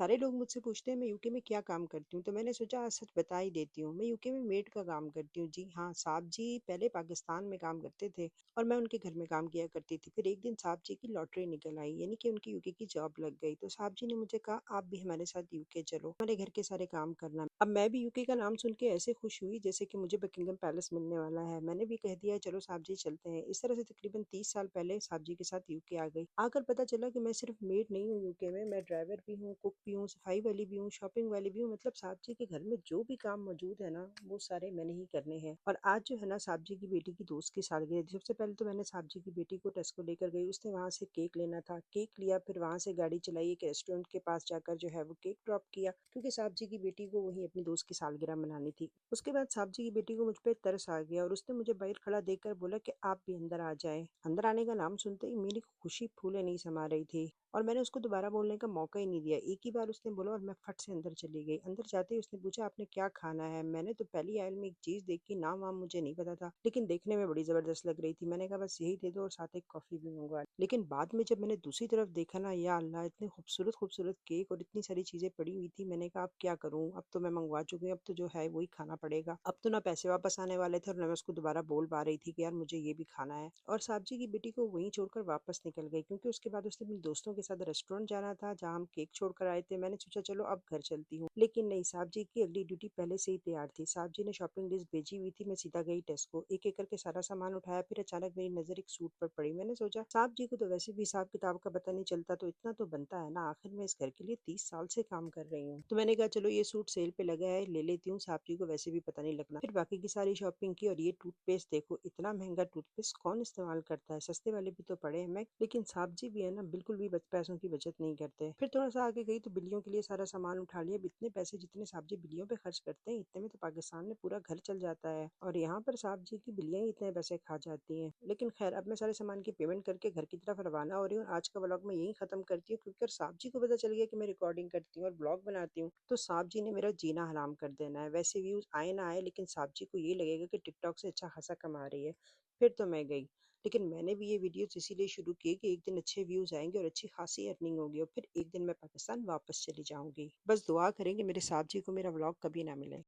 सारे लोग मुझसे पूछते हैं मैं यूके में क्या काम करती हूँ, तो मैंने सोचा आज सच बता ही देती हूँ। मैं यूके में मेड का काम करती हूँ। जी हाँ, साहब जी पहले पाकिस्तान में काम करते थे और मैं उनके घर में काम किया करती थी। फिर एक दिन साहब जी की लॉटरी निकल आई, यानी कि उनकी यूके की जॉब लग गई। तो साहब जी ने मुझे कहा आप भी हमारे साथ यूके चलो, हमारे घर के सारे काम करना। अब मैं भी यूके का नाम सुन के ऐसे खुश हुई जैसे कि मुझे बकिंगम पैलेस मिलने वाला है। मैंने भी कह दिया चलो साहब जी चलते हैं। इस तरह से तकरीबन 30 साल पहले साहब जी के साथ यूके आ गई। आकर पता चला कि मैं सिर्फ मेड नहीं हूँ यूके में, मैं ड्राइवर भी हूँ, कुक भी हूँ, सफाई वाली भी हूँ, शॉपिंग वाली भी हूँ। मतलब साहब जी के घर में जो भी काम मौजूद है ना, वो सारे मैंने ही करने हैं। और आज जो है ना, साहब जी की बेटी की दोस्त की सालगिरह थी। सबसे पहले तो मैंने साहब जी की बेटी को टेस्को लेकर गई, उसने वहां से केक लेना था, केक लिया। फिर वहां से गाड़ी चलाई, एक रेस्टोरेंट के पास जाकर जो है वो केक ड्रॉप किया, क्योंकि साहब जी की बेटी को वही अपनी दोस्त की सालगिरह मनानी थी। उसके बाद साहब जी की बेटी को मुझ पर तरस आ गया और उसने मुझे बाहर खड़ा देखकर बोला कि आप भी अंदर आ जाए। अंदर आने का नाम सुनते ही मेरी खुशी फूले नहीं समा रही थी और मैंने उसको दोबारा बोलने का मौका ही नहीं दिया। एक ही बार उसने बोला और मैं फट से अंदर चली गई। अंदर जाते ही उसने पूछा आपने क्या खाना है। मैंने तो पहली आयल में एक चीज देखी, नाम वाम मुझे नहीं पता था, लेकिन देखने में बड़ी जबरदस्त लग रही थी। मैंने कहा बस यही दे दो और साथ एक कॉफी भी मंगवा। लेकिन बाद में जब मैंने दूसरी तरफ देखा ना, या अल्लाह, इतने खूबसूरत खूबसूरत केक और इतनी सारी चीजें पड़ी हुई थी। मैंने कहा अब क्या करूं, अब तो मैं मंगवा चुकी हूँ, अब तो जो है वही खाना पड़ेगा। अब तो ना पैसे वापस आने वाले थे और ना मैं उसको दोबारा बोल पा रही थी कि यार मुझे ये भी खाना है। और साहब जी की बेटी को वहीं छोड़कर वापस निकल गई, क्योंकि उसके बाद उसने अपने दोस्तों के साथ रेस्टोरेंट जाना था जहाँ हम केक छोड़कर आए थे। मैंने सोचा चलो अब घर चलती हूँ, लेकिन नहीं, साहब जी की अगली ड्यूटी पहले से ही तैयार थी। साहब जी ने शॉपिंग लिस्ट भेजी हुई थी। मैं सीधा गई टेस्को, एक एक करके सारा सामान उठाया। फिर अचानक मेरी नजर एक सूट पर पड़ी। मैंने सोचा साहब जी को तो वैसे भी हिसाब किताब का पता नहीं चलता, तो इतना तो बनता है ना, आखिर मैं इस घर के लिए 30 साल से काम कर रही हूँ। तो मैंने कहा चलो ये सूट सेल पे लगा है, ले लेती हूँ, साहब जी को वैसे भी पता नहीं लगना। फिर बाकी की सारी शॉपिंग की। और ये टूथपेस्ट देखो, इतना महंगा टूथपेस्ट कौन इस्तेमाल करता है, सस्ते वाले भी तो पड़े हैं। मैं लेकिन साहब जी भी है ना, बिल्कुल भी पैसों की बचत नहीं करते। फिर थोड़ा सा आगे गई तो बिल्लियों के लिए सारा सामान उठा लिया। अब इतने पैसे जितने साहब जी बिल्लियों पे खर्च करते हैं, इतने में तो पाकिस्तान में पूरा घर चल जाता है, और यहाँ पर साहब जी की बिल्लियां ही इतने पैसे खा जाती हैं। लेकिन खैर, अब मैं सारे सामान की पेमेंट करके घर की तरफ रवाना हो रही हूँ। आज का व्लॉग मैं यही खत्म करती हूँ, क्योंकि अगर साहब जी को पता चल गया कि मैं रिकॉर्डिंग करती हूँ और ब्लॉग बनाती हूँ, तो साहब जी ने मेरा जीना हराम कर देना है। वैसे व्यूज आए ना आए, लेकिन साहब जी को ये लगेगा कि टिकटॉक से अच्छा खासा कमा रही है। फिर तो मैं गई। लेकिन मैंने भी ये वीडियोस इसीलिए शुरू किए कि एक दिन अच्छे व्यूज आएंगे और अच्छी खासी अर्निंग होगी, और फिर एक दिन मैं पाकिस्तान वापस चली जाऊंगी। बस दुआ करें कि मेरे साहब जी को मेरा व्लॉग कभी ना मिले।